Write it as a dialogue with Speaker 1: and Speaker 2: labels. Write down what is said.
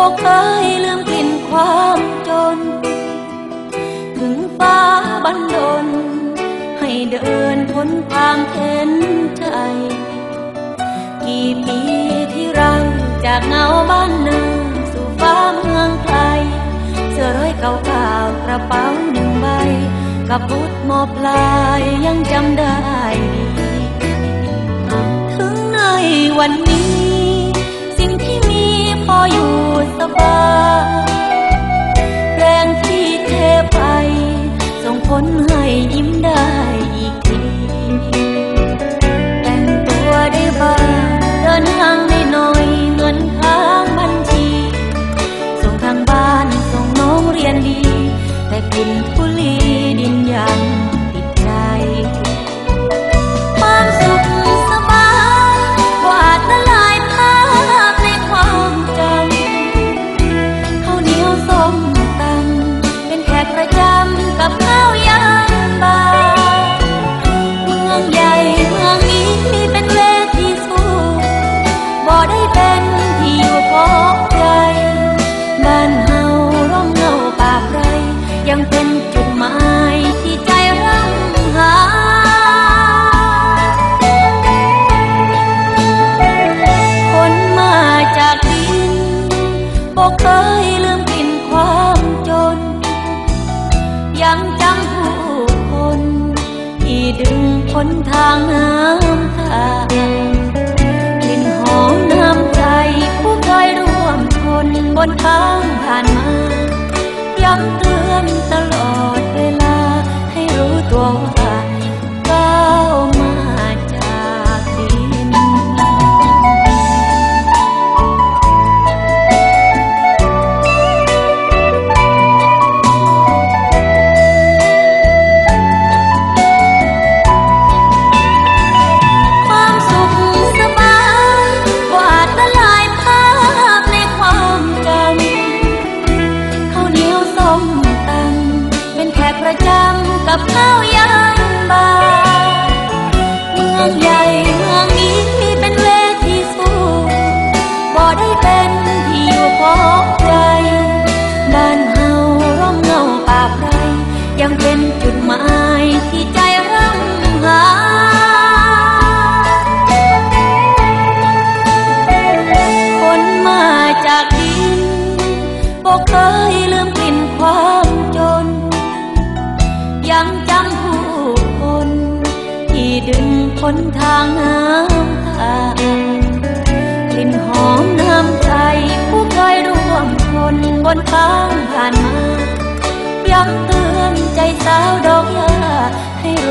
Speaker 1: บอกเคยลืมกลิ่นความจนถึงฟ้าบันดลให้เดินทนทางเข็นใจกี่ปีที่เราจากเงาบ้านนาสู่ฟ้าเมืองไกลเสื้อร้อยเก่าๆกระเป๋าหนึ่งใบกับบุตรมอปลายยังจำได้ถึงในวันนี้สิ่งที่มีพออยู่สบายแรงที่เทไปส่งผลให้ยิ้มได้อีกทีแต่งตัวได้บ้างเดินทางได้หน่อยเงินค้างบัญชีส่งทางบ้านส่งน้องเรียนดีแต่กลิ่นทุลีดินยังติดใจความสุขสบายกวาดละลายภาพในความจำข้าวเหนียวส้มตำเป็นแขกประจำกับข้าวยำบาเมืองใหญ่เมืองนี้เป็นเวทีสู้บ่ได้เป็นที่อยู่ของใจบ้านเฮาร่องเงาปากไรยังเป็นจุดหมายที่ใจร่ำหาคนมาจากดินบอกเคยลืมกลิ่นความจนยังจำผู้คนที่ดึงพ้นทางน้ำตากลิ่นหอมน้ำใจผู้เคยร่วมทนบนทางผ่านมาย้ำเตือนตลอดเวลาให้รู้ตัวว่าก้าวมาจากดินความสุขสบายกวาดละลายภาพในความจำข้าวเหนียวส้มตำเป็นแขกประจำกับข้าวยำบาเมืองใหญ่เมืองนี้เป็นเวทีสู้บ่ได้เป็นที่อยู่ของใจบ้านเฮาร่องเงาปากไรยังเป็นจุดหมายที่ใจร่ำหาคนมาจากดินบอกเคยลืมกลิ่นความจนยังจำผู้คนที่ดึงพ้นทางน้ำตากลิ่นหอมน้ำใจผู้เคยร่วมทนบนทางผ่านมาย้ำเตือนใจสาวดอกหญ้าให้รู้